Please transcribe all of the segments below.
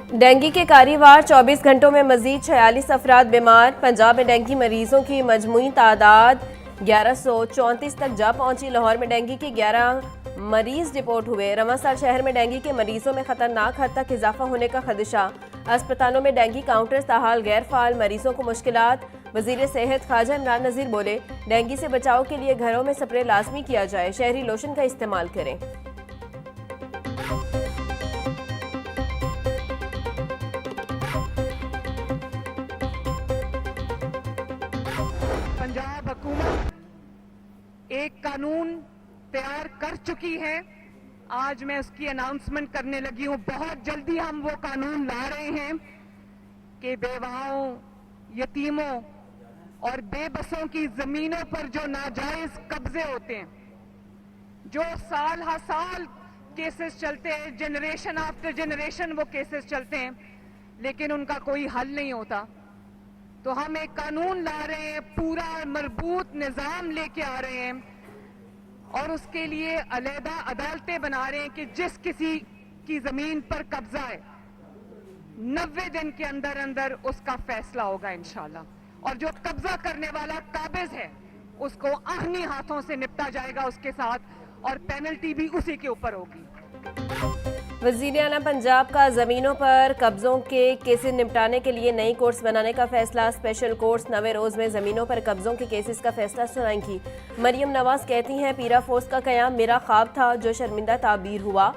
Dengue के कार्यवार 24 घंटों में मजीद 46 अफराद बीमार। पंजाब में डेंगू मरीजों की मजमूई तादाद 1134 तक जा पहुंची। लाहौर में डेंगू के 11 मरीज रिपोर्ट हुए। रवांसर शहर में डेंगू के मरीजों में खतरनाक हद तक इजाफा होने का खदशा। अस्पतालों में डेंगू काउंटर्स ताहाल गैर फाल, मरीजों को मुश्किलात। वजीर सेहत ख्वाजा इमरान नज़ीर बोले, डेंगू से बचाव के लिए घरों में स्प्रे लाजमी किया जाए, शहरी लोशन का इस्तेमाल करें। पंजाब हुकूमत एक कानून तैयार कर चुकी है। आज मैं उसकी अनाउंसमेंट करने लगी हूं। बहुत जल्दी हम वो कानून ला रहे हैं कि बेवाओं, यतीमों और बेबसों की जमीनों पर जो नाजायज कब्जे होते हैं, जो साल हर साल केसेस चलते हैं, जनरेशन आफ्टर जनरेशन वो केसेस चलते हैं, लेकिन उनका कोई हल नहीं होता, तो हम एक कानून ला रहे हैं, पूरा मजबूत निजाम लेके आ रहे हैं और उसके लिए अलहदा अदालतें बना रहे हैं कि जिस किसी की जमीन पर कब्जा है 90 दिन के अंदर अंदर उसका फैसला होगा इंशाल्लाह, और जो कब्जा करने वाला काबिज है उसको आहनी हाथों से निपटा जाएगा उसके साथ, और पेनल्टी भी उसी के ऊपर होगी। वज़ीर आला पंजाब का ज़मीनों पर कब्ज़ों के केसेस निपटाने के लिए नई कोर्ट्स बनाने का फैसला। स्पेशल कोर्ट्स 9वें रोज़ में ज़मीनों पर कब्ज़ों के केसेस का फैसला सुनाएंगी। मरियम नवाज कहती हैं, पीरा फोर्स का क़याम मेरा ख्वाब था जो शर्मिंदा ताबीर हुआ।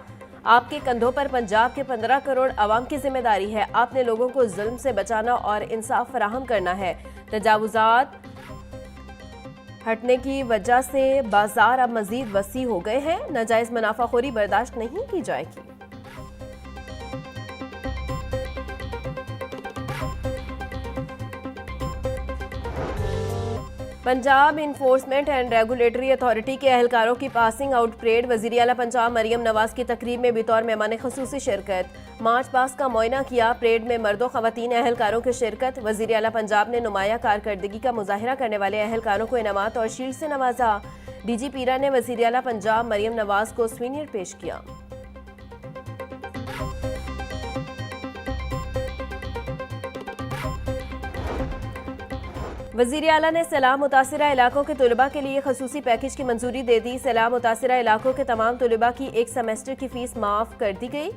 आपके कंधों पर पंजाब के 15 करोड़ आवाम की जिम्मेदारी है। आपने लोगों को जुल्म से बचाना और इंसाफ फराहम करना है। तजावुज़ात हटने की वजह से बाजार अब मजीद वसी हो गए हैं। नाजायज़ मुनाफाखोरी बर्दाश्त नहीं की जाएगी। Punjab enforcement and regulatory authority के अहलकारों की पासिंग आउट परेड। वज़ीर आला पंजाब मरियम नवाज की तकरीब में बतौर मेहमान ख़ुसूसी शिरकत। मार्च पास का मुआयना किया। परेड में मर्दों ख़वातीन अहलकारों की शिरकत। वज़ीर आला पंजाब ने नुमाया कारकर्दगी का मुजाहरा करने वाले अहलकारों को इनामात और शील्ड से नवाजा। DG पीरा ने वज़ीर आला पंजाब मरियम नवाज को स्वीनियर पेश किया। वज़ीर आला ने सैलाब मुतासिरा इलाकों के तलबा के लिए खसूसी पैकेज की मंजूरी दे दी। सैलाब मुतासिरा इलाकों के तमाम तलबा की एक सेमेस्टर की फ़ीस माफ़ कर दी गई।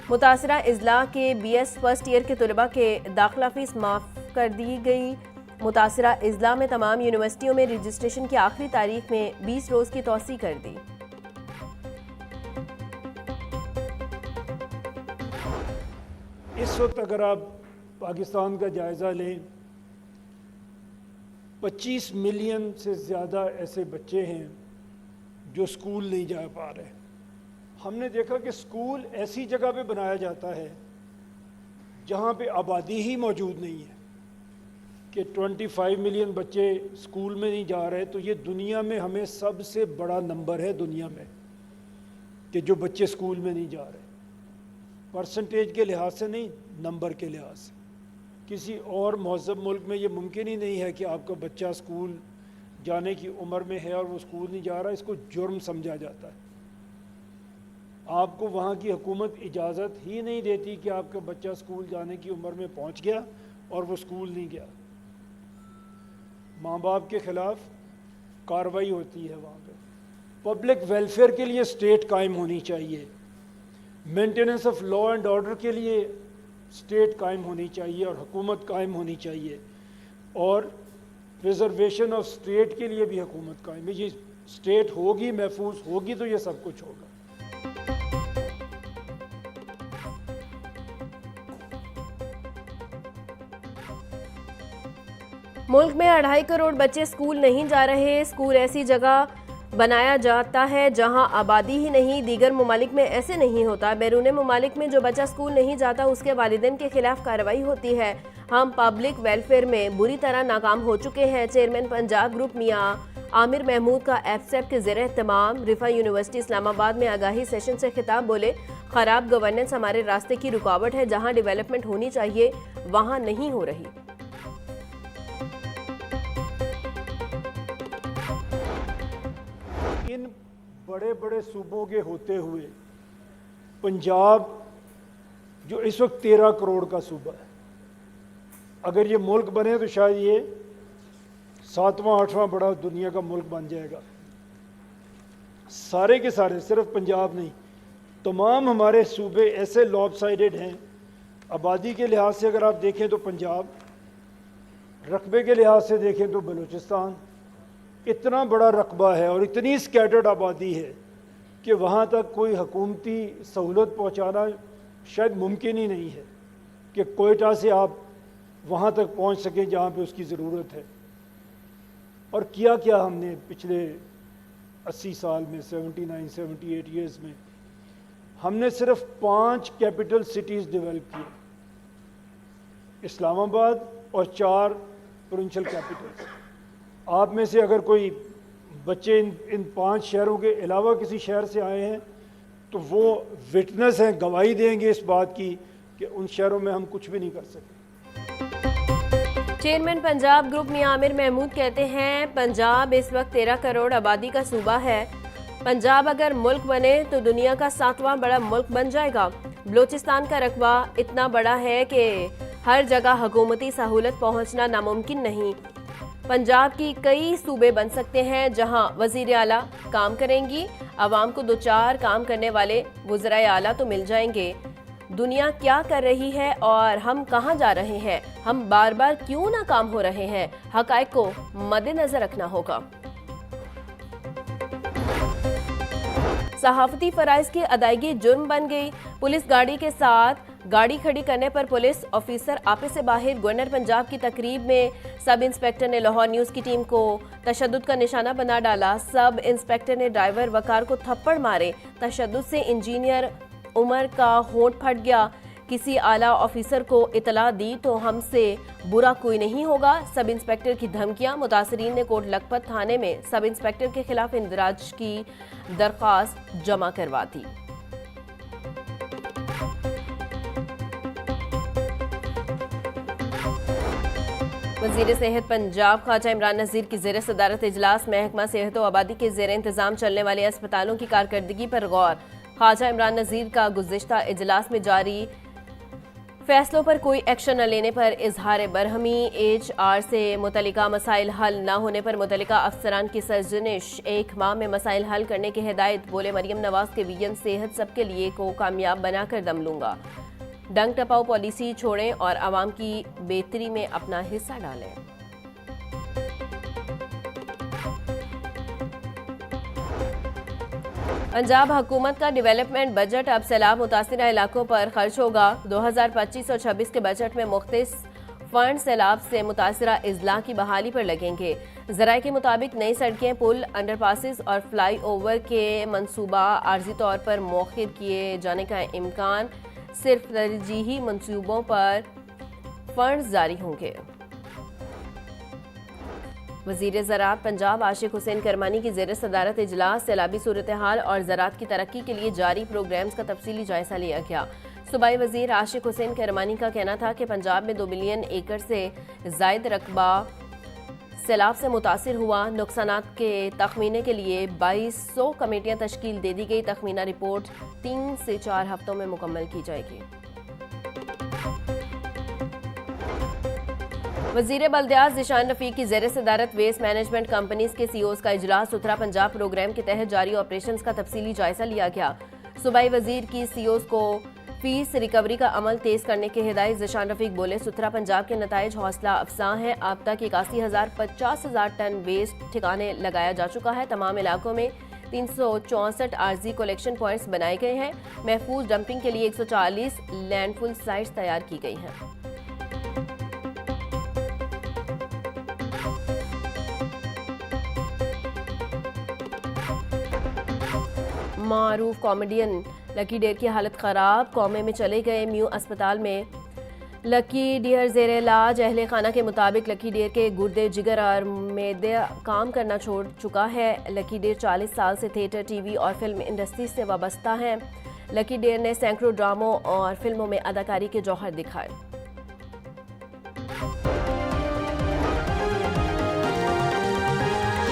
मुतासिरा अजला के BS फर्स्ट ईयर के तलबा के दाखिला फ़ीस माफ़ कर दी गई। मुतासिरा अजला में तमाम यूनिवर्सिटियों में रजिस्ट्रेशन की आखिरी तारीख में 20 रोज़ की तौसी कर दी। इस वक्त अगर आप पाकिस्तान का जायज़ा लें, 25 मिलियन से ज़्यादा ऐसे बच्चे हैं जो स्कूल नहीं जा पा रहे। हमने देखा कि स्कूल ऐसी जगह पे बनाया जाता है जहाँ पे आबादी ही मौजूद नहीं है, कि 25 मिलियन बच्चे स्कूल में नहीं जा रहे, तो ये दुनिया में हमें सबसे बड़ा नंबर है दुनिया में कि जो बच्चे स्कूल में नहीं जा रहे। परसेंटेज के लिहाज से नहीं, नंबर के लिहाज से। किसी और महज़ब मुल्क में ये मुमकिन ही नहीं है कि आपका बच्चा स्कूल जाने की उम्र में है और वो स्कूल नहीं जा रहा, इसको जुर्म समझा जाता है। आपको वहाँ की हुकूमत इजाज़त ही नहीं देती कि आपका बच्चा स्कूल जाने की उम्र में पहुँच गया और वो स्कूल नहीं गया। माँ बाप के ख़िलाफ़ कार्रवाई होती है वहाँ पे। पब्लिक वेलफेयर के लिए स्टेट कायम होनी चाहिए, maintenance of law and order के लिए स्टेट कायम होनी चाहिए और हुकूमत कायम होनी चाहिए, और प्रिजर्वेशन ऑफ स्टेट के लिए भी हुकूमत कायम है। ये स्टेट होगी, महफूज होगी, तो ये सब कुछ होगा। मुल्क में 2.5 करोड़ बच्चे स्कूल नहीं जा रहे। स्कूल ऐसी जगह बनाया जाता है जहां आबादी ही नहीं। दीगर ममालिक में ऐसे नहीं होता। बैरून ममालिक में जो बच्चा स्कूल नहीं जाता उसके वालिदैन के खिलाफ कार्रवाई होती है। हम पब्लिक वेलफेयर में बुरी तरह नाकाम हो चुके हैं। चेयरमैन पंजाब ग्रुप मियाँ आमिर महमूद का एफसेप के ज़ेर एहतमाम रिफा यूनिवर्सिटी इस्लामाबाद में आगाही सेशन से खिताब बोले, ख़राब गवर्नेंस हमारे रास्ते की रुकावट है। जहाँ डेवलपमेंट होनी चाहिए वहाँ नहीं हो रही। इन बड़े बड़े सूबों के होते हुए पंजाब जो इस वक्त 13 करोड़ का सूबा है। अगर ये मुल्क बने तो शायद ये 7वां 8वां बड़ा दुनिया का मुल्क बन जाएगा। सारे के सारे, सिर्फ पंजाब नहीं, तमाम हमारे सूबे ऐसे लॉपसाइडेड हैं। आबादी के लिहाज से अगर आप देखें तो पंजाब, रकबे के लिहाज से देखें तो बलूचिस्तान, इतना बड़ा रकबा है और इतनी स्कैटर्ड आबादी है कि वहाँ तक कोई हुकूमती सहूलत पहुँचाना शायद मुमकिन ही नहीं है कि कोयटा से आप वहाँ तक पहुँच सकें जहाँ पे उसकी ज़रूरत है। और किया क्या हमने पिछले 80 साल में, 79-78 ईयर्स में, हमने सिर्फ 5 कैपिटल सिटीज़ डेवलप किए, इस्लामाबाद और 4 प्रोविंशियल कैपिटल्स। आप में से अगर कोई बच्चे इन 5 शहरों के अलावा किसी शहर से आए हैं तो वो विटनेस हैं, गवाही देंगे इस बात की कि उन शहरों में हम कुछ भी नहीं कर सके। चेयरमैन पंजाब ग्रुप मियां आमिर महमूद कहते हैं, पंजाब इस वक्त 13 करोड़ आबादी का सूबा है। पंजाब अगर मुल्क बने तो दुनिया का 7वां बड़ा मुल्क बन जाएगा। बलूचिस्तान का रकबा इतना बड़ा है कि हर जगह हुकूमती सहूलत पहुंचना नामुमकिन नहीं। पंजाब की कई सूबे बन सकते हैं जहां वज़ीर आला काम करेंगी। आवाम को 2-4 काम करने वाले वज़राए आला तो मिल जाएंगे। दुनिया क्या कर रही है और हम कहां जा रहे हैं, हम बार बार क्यों नाकाम हो रहे हैं, हक़ाइक़ को मद्देनजर रखना होगा। सहाफती फराइज की अदायगी जुर्म बन गई। पुलिस गाड़ी के साथ गाड़ी खड़ी करने पर पुलिस ऑफिसर आपे से बाहर। गवर्नर पंजाब की तकरीब में सब इंस्पेक्टर ने लाहौर न्यूज़ की टीम को तशद्दुद का निशाना बना डाला। सब इंस्पेक्टर ने ड्राइवर वकार को थप्पड़ मारे। तशद्दुद से इंजीनियर उमर का होंठ फट गया। किसी आला ऑफिसर को इतला दी तो हमसे बुरा कोई नहीं होगा। सब इंस्पेक्टर की धमकियां। मुतासरीन ने कोट लखपत थाने में सब इंस्पेक्टर के खिलाफ इंदराज की दरख्वास्त जमा करवा दी। वज़ीर सेहत पंजाब ख्वाजा इमरान नज़ीर की ज़ेर सदारत इजलास महकमा सेहत व आबादी के ज़ेर इंतज़ाम चलने वाले अस्पतालों की कारकर्दगी पर गौर। ख्वाजा इमरान नज़ीर का गुज़िश्ता इजलास में जारी फैसलों पर कोई एक्शन न लेने पर इजहार बरहमी। HR से मुतल्लिका मसाइल हल न होने पर मुतल्लिका अफसरान की सरजनिश। 1 माह में मसाइल हल करने की हिदायत। बोले मरियम नवाज के विजन सेहत सबके लिए को कामयाब बनाकर दम लूंगा। डंग टपाओ पॉलिसी छोड़ें और आवाम की बेहतरी में अपना हिस्सा डालें। पंजाब हुकूमत का डेवलपमेंट बजट अब सैलाब मुतासिरा इलाकों पर खर्च होगा। 2025 और 26 के बजट में मुख्तलिफ फंड सैलाब से मुतासिरा अजला की बहाली पर लगेंगे। ज़राए के मुताबिक नई सड़कें, पुल, अंडरपासेस और फ्लाई ओवर के मनसूबा आर्जी तौर पर मौखिर किए जाने का इम्कान। सिर्फ तरजीही मनसूबों पर फंड जारी होंगे। वज़ीर ज़राअत पंजाब आशिक हुसैन करमानी की ज़ेर सदारत इजलास सैलाबी सूरत हाल और ज़राअत की तरक्की के लिए जारी प्रोग्राम्स का तफसीली जायजा लिया गया। सूबाई वज़ीर आशिक हुसैन करमानी का कहना था कि पंजाब में 2 मिलियन एकड़ से ज़ायद रकबा सैलाब से मुतासिर हुआ। नुकसानात के तखमीने के लिए 2200 कमेटियाँ तश्कील दे दी गई। तखमीना रिपोर्ट 3 से 4 हफ्तों में मुकम्मल की जाएगी। वज़ीर बल्दियात ज़ीशान रफ़ीक की ज़ेर सदारत वेस्ट मैनेजमेंट कंपनीज के CEOs का इजलास सुथरा पंजाब प्रोग्राम के तहत जारी ऑपरेशंस का तफसीली जायजा लिया गया। सूबाई वज़ीर की CEOs को फीस रिकवरी का अमल तेज करने की हिदायत। ज़ीशान रफ़ीक बोले, सुथरा पंजाब के नताइज हौसला अफजा हैं। अब तक 81,000-50,000 टन वेस्ट ठिकाने लगाया जा चुका है। तमाम इलाकों में 364 आर्जी कलेक्शन पॉइंट्स बनाए गए हैं। महफूज डंपिंग के लिए 140 लैंडफुल साइट्स तैयार की गई हैं। मारूफ कॉमेडियन लकी डेयर की हालत ख़राब, कोमे में चले गए। म्यू अस्पताल में लकी डेयर ज़ेर इलाज। अहले खाना के मुताबिक लकी डेयर के गुर्दे, जिगर और मैदा काम करना छोड़ चुका है। लकी डेयर 40 साल से थिएटर, टीवी और फिल्म इंडस्ट्री से वाबस्ता हैं। लकी डेयर ने सैकड़ों ड्रामों और फिल्मों में अदाकारी के जौहर दिखाए।